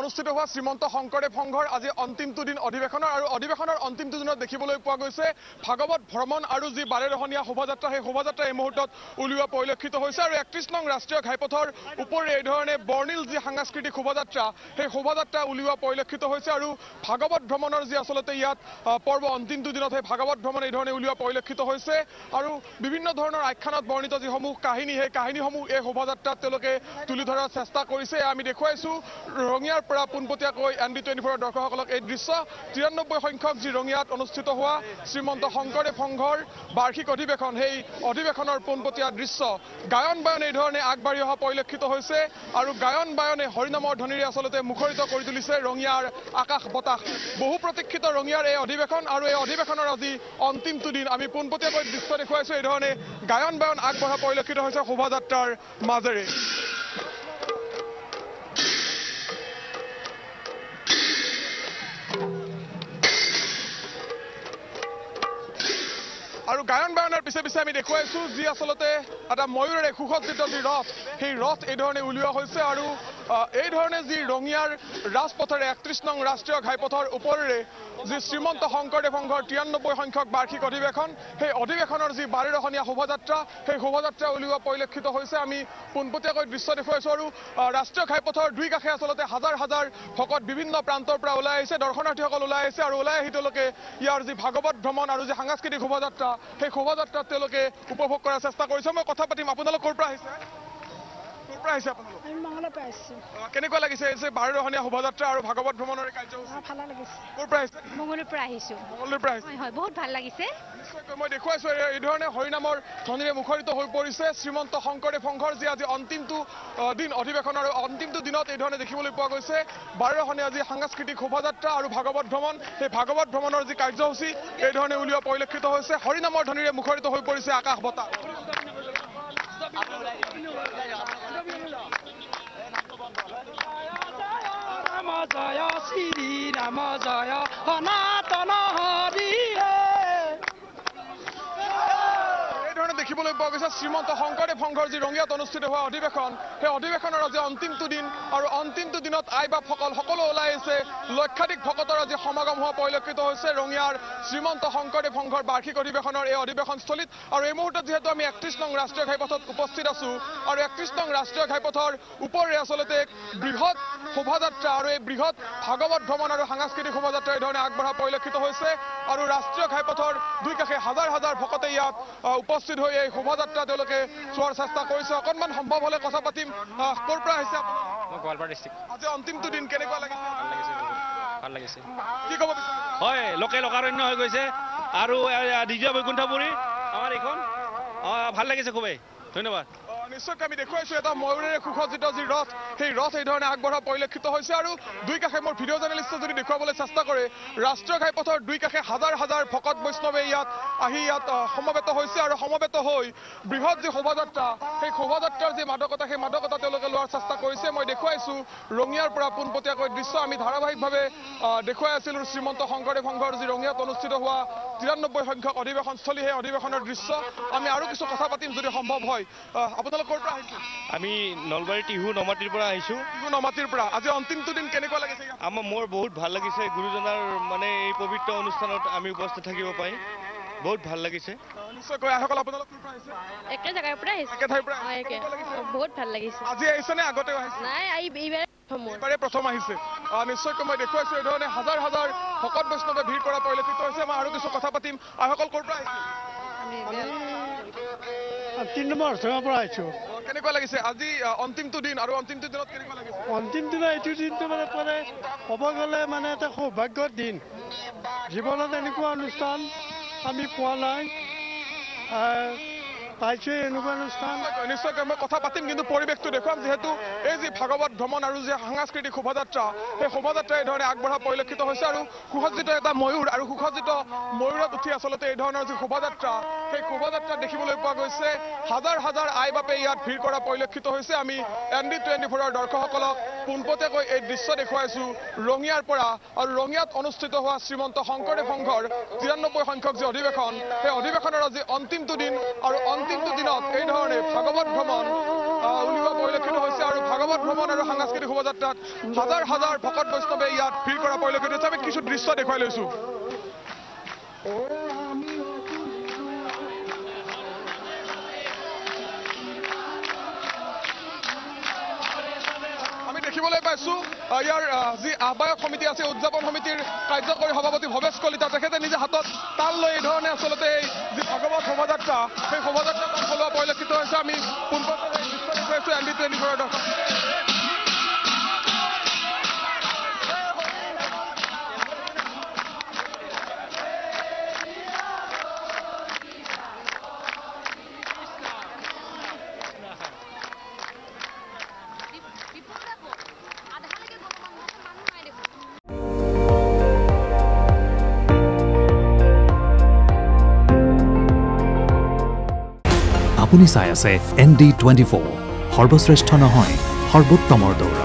অনুষ্ঠিত হোৱা শ্ৰীমন্ত শংকৰদেৱ সংঘৰ আজি অন্তিমটো দিন অধিৱেশনৰ আৰু অধিৱেশনৰ অন্তিমটো দিনত দেখিবলৈ পোৱা গৈছে ভাগৱত ভ্ৰমণ আৰু যি 12ৰহনীয়া শোভাযাত্ৰা সেই শোভাযাত্ৰা এই মুহূৰ্তত উলিওৱা পৰিলক্ষিত হৈছে আৰু 31 নং ৰাষ্ট্ৰীয় ঘাইপথৰ ওপৰে এই ধৰণে বৰ্ণিল যি সাংস্কৃতিক শোভাযাত্ৰা সেই শোভাযাত্ৰা উলিওৱা পৰিলক্ষিত হৈছে আৰু ভাগৱত ভ্ৰমণৰ যি আচলতে ইয়াত পৰ্ব অন্তিমটো দিনত সেই ভাগৱত ভ্ৰমণ এই ধৰণে উলিওৱা পৰিলক্ষিত হৈছে আৰু বিভিন্ন ধৰণৰ আখ্যানত বৰ্ণিত যিসমূহ কাহিনী সেই কাহিনীসমূহ এই শোভাযাত্ৰাত তেওঁলোকে তুলি ধৰাৰ চেষ্টা কৰিছে আমি দেখুৱাইছোঁ ৰঙিয়াৰ পৰা পোনপটীয়াকৈ ND24 দৰ্শকসকলক এই দৃশ্য 93 সংখ্যক যি ৰঙিয়াত অনুষ্ঠিত হোৱা শ্ৰীমন্ত শংকৰদেৱ সংঘৰ বাৰ্ষিক অধিৱেশন সেই অধিৱেশনৰ পোনপটীয়া দৃশ্য গায়ন বায়ন এই ধৰণে আগবাঢ়ি অহা পৰিলক্ষিত হৈছে আৰু গায়ন বায়নে হৰিনামৰ ধ্বনিৰে আচলতে মুখৰিত কৰি তুলিছে ৰঙিয়াৰ আকাশ বতাহ বহু প্ৰতীক্ষিত ৰঙিয়াৰ এই অধিৱেশন আৰু এই অধিৱেশনৰ আজি অন্তিমটো দিন আমি পোনপটীয়াকৈ দৃশ্য দেখুৱাইছোঁ এই ধৰণে গায়ন বায়ন আগবঢ়া পৰিলক্ষিত হৈছে শোভাযাত্ৰাৰ মাজেৰে আৰু গায়ন বায়নৰ পিছে পিছে আমি দেখুৱাইছোঁ যি আচলতে এটা ময়ূৰেৰে সুসজ্জিত যি ৰথ সেই ৰথ এই ধৰণে উলিওৱা হৈছে আৰু এই ধৰণে যি ৰঙিয়াৰ ৰাজপথেৰে 31 নং ৰাষ্ট্ৰীয় ঘাইপথৰ ওপৰেৰে যি শ্ৰীমন্ত শংকৰদেৱ সংঘৰ 93 সংখ্যক বাৰ্ষিক অধিৱেশন সেই অধিৱেশনৰ যি 12ৰহনীয়া শোভাযাত্ৰা সেই শোভাযাত্ৰা উলিওৱা পৰিলক্ষিত হৈছে আমি পোনপটীয়াকৈ দৃশ্য দেখুৱাইছোঁ আৰু ৰাষ্ট্ৰীয় ঘাইপথৰ দুই কাষে আচলতে হাজাৰ হাজাৰ ভকত বিভিন্ন প্ৰান্তৰ পৰা ওলাই আহিছে দৰ্শনাৰ্থীসকল ওলাই আহিছে আৰু ওলাই আহি তেওঁলোকে ইয়াৰ যি ভাগৱত ভ্ৰমণ আৰু যি সাংস্কৃতিক শোভাযাত্ৰা সেই শোভাযাত্ৰাত তেওঁলোকে উপভোগ কৰাৰ চেষ্টা কৰিছে মই কথা পাতিম আপোনালোক ক'ৰ পৰা আহিছে কেনেকুৱা লাগিছে এই যে 12ৰহনীয়া শোভাযাত্ৰা আৰু ভাগৱত ভ্ৰমণৰ কাৰ্যসূচী ভালে লাগিছে ক'ৰ পৰা আহিছে মঙ্গলৰ পৰা আহিছো হয় বহুত ভাল লাগিছে মই দেখুৱাইছোঁ এই ধৰণে হৰিনামৰ ধ্বনিৰে মুখৰিত হৈ পৰিছে শ্ৰীমন্ত শংকৰদেৱ সংঘৰ যি আজি অন্তিমটো দিন অধিৱেশন আৰু অন্তিমটো দিনত এই ধৰণে দেখিবলৈ পোৱা গৈছে 12ৰহনীয়া যি সাংস্কৃতিক শোভাযাত্ৰা আৰু ভাগৱত ভ্ৰমণ সেই ভাগৱত ভ্ৰমণৰ যি কাৰ্যসূচী এই ধৰণে উলিওৱা পৰিলক্ষিত হৈছে হৰিনামৰ ধ্বনিৰে মুখৰিত হৈ পৰিছে আকাশ বতাহ জয় শ্ৰী ৰাম জয় সনাতন হৰি দেখিবলৈ পোৱা গৈছে শ্ৰীমন্ত শংকৰদেৱ সংঘৰ যি ৰঙিয়াত অনুষ্ঠিত হোৱা অধিৱেশন সেই অধিৱেশনৰ আজি অন্তিমটো দিন আৰু অন্তিমটো দিনত আইবাপসকল সকলো ওলাই আহিছে লক্ষাধিক ভকতৰ আজি সমাগম হোৱা পৰিলক্ষিত হৈছে ৰঙিয়াৰ শ্ৰীমন্ত শংকৰদেৱ সংঘৰ বাৰ্ষিক অধিৱেশনৰ এই অধিৱেশনস্থলীত আৰু এই মুহূৰ্তত যিহেতু আমি 31 নং ৰাষ্ট্ৰীয় ঘাইপথত উপস্থিত আছোঁ আৰু 31 নং ৰাষ্ট্ৰীয় ঘাইপথৰ ওপৰেৰে আচলতে বৃহৎ শোভাযাত্ৰা আৰু এই বৃহৎ ভাগৱত ভ্ৰমণ আৰু সাংস্কৃতিক শোভাযাত্ৰা এই ধৰণে আগবঢ়া পৰিলক্ষিত হৈছে আৰু ৰাষ্ট্ৰীয় ঘাইপথৰ দুই কাষে হাজাৰ হাজাৰ ভকতে ইয়াত উপস্থিত হৈ এই শোভাযাত্ৰা তেওঁলোকে চোৱাৰ চেষ্টা কৰিছে অকণমান সম্ভৱ হ'লে কথা পাতিম ক'ৰ পৰা আহিছে গোৱালপাৰা ডিষ্ট্ৰিক্ট আজি অন্তিমটো দিন কেনেকুৱা লাগিছে ভাল লাগিছে কি ক'ব বিচাৰে হয় লোকে লোকাৰণ্য হৈ গৈছে আৰু দ্বিতীয় বৈকুণ্ঠপুৰী আমাৰ এইখন ভাল লাগিছে খুবেই ধন্যবাদ নিশ্চয়কৈ আমি দেখুৱাইছোঁ এটা ময়ূৰেৰে সুসজ্জিত যি ৰথ সেই ৰথ এই ধৰণে আগবঢ়া পৰিলক্ষিত হৈছে আৰু দুই কাষে মোৰ ভিডিঅ' জাৰ্নেলিষ্টে যদি দেখুৱাবলৈ চেষ্টা কৰে ৰাষ্ট্ৰীয় ঘাইপথৰ দুই কাষে হাজাৰ হাজাৰ ভকত বৈষ্ণৱে ইয়াত আহি ইয়াত সমবেত হৈছে আৰু সমবেত হৈ বৃহৎ যি শোভাযাত্ৰা সেই শোভাযাত্ৰাৰ যি মাদকতা সেই মাদকতা তেওঁলোকে লোৱাৰ চেষ্টা কৰিছে মই দেখুৱাইছোঁ ৰঙিয়াৰ পৰা পোনপটীয়াকৈ দৃশ্য আমি ধাৰাবাহিকভাৱে দেখুৱাই আছিলোঁ শ্ৰীমন্ত শংকৰদেৱ সংঘৰ যি ৰঙিয়াত অনুষ্ঠিত হোৱা 93 সংখ্যক অধিৱেশনস্থলী সেই অধিৱেশনৰ দৃশ্য আমি আৰু কিছু কথা পাতিম যদি সম্ভৱ হয় আপোনালোক ক'ৰ পৰা আহিছে আমি নলবাৰী টিহু নমাটিৰ পৰা আহিছোঁ টিহু নমাটিৰ পৰা আজি অন্তিমটো দিন কেনেকুৱা লাগিছে মোৰ বহুত ভাল লাগিছে গুৰুজনাৰ মানে এই পবিত্ৰ অনুষ্ঠানত আমি উপস্থিত থাকিব পাই বহুত ভাল লাগিছে নিশ্চয়কৈ আহকল আপোনালোক ক'ৰ পৰা আহিছে একে জাগাৰ পৰা আহিছে একে ঠাইৰ পৰা বহুত ভাল লাগিছে আজি আহিছে নে আগতেও আহিছে নাই এইবাৰে প্ৰথম আহিছে নিশ্চয়কৈ মই দেখুৱাইছোঁ এই ধৰণে হাজাৰ হাজাৰ ভকত বৈষ্ণৱে ভিৰ কৰা পৰিলক্ষিত হৈছে মই আৰু কিছু কথা পাতিম আহকল ক'ৰ পৰা আহিছে 3 নম্বৰ অৰ্থৰ পৰা আহিছোঁ কেনেকুৱা লাগিছে আজি অন্তিমটো দিন আৰু অন্তিমটো দিনত কেনেকুৱা লাগিছে অন্তিম দিনা এইটো দিনটো মানে ক'ব গ'লে মানে এটা সৌভাগ্যৰ দিন জীৱনত এনেকুৱা অনুষ্ঠান আমি পোৱা নাই পাইছোঁ এনেকুৱা অনুষ্ঠান নিশ্চয়কৈ মই কথা পাতিম কিন্তু পৰিৱেশটো দেখুৱাম যিহেতু এই যি ভাগৱত ভ্ৰমণ আৰু যি সাংস্কৃতিক শোভাযাত্ৰা সেই শোভাযাত্ৰা এই ধৰণে আগবঢ়া পৰিলক্ষিত হৈছে আৰু সুসজ্জিত এটা ময়ূৰ আৰু সুসজ্জিত ময়ূৰত উঠি আচলতে এই ধৰণৰ যি শোভাযাত্ৰা সেই শোভাযাত্ৰা দেখিবলৈ পোৱা গৈছে হাজাৰ হাজাৰ আইবাপে ইয়াত ভিৰ কৰা পৰিলক্ষিত হৈছে আমি ND24 দৰ্শকসকলক পোনপটীয়াকৈ এই দৃশ্য দেখুৱাইছোঁ ৰঙিয়াৰ পৰা আৰু ৰঙিয়াত অনুষ্ঠিত হোৱা শ্ৰীমন্ত শংকৰদেৱ সংঘৰ 93 সংখ্যক যি অধিৱেশন সেই অধিৱেশনৰ আজি অন্তিমটো দিন আৰু অন্তিমটো দিনত এই ধৰণে ভাগৱত ভ্ৰমণ উলিওৱা পৰিলক্ষিত হৈছে আৰু ভাগৱত ভ্ৰমণ আৰু সাংস্কৃতিক শোভাযাত্ৰাত হাজাৰ হাজাৰ ভকত বৈষ্ণৱে ইয়াত ভিৰ কৰা পৰিলক্ষিত হৈছে আমি কিছু দৃশ্য দেখুৱাই লৈছো দেখিবলৈ পাইছো ইয়াৰ যি আহ্বায়ক সমিতি আছে উদযাপন সমিতিৰ কাৰ্যকৰী সভাপতি ভৱেশ কলিতা তেখেতে নিজে হাতত তাল লৈ এই ধৰণে আচলতে এই যি ভাগৱত শোভাযাত্ৰা সেই শোভাযাত্ৰা চলোৱা পৰিলক্ষিত হৈছে আমি পোনপটীয়াকৈ দৃশ্য দেখুৱাইছো MB24 দৰ্শক আপুনি চাই আছে ND24 সৰ্বশ্ৰেষ্ঠ নহয় সৰ্বোত্তমৰ দৌৰা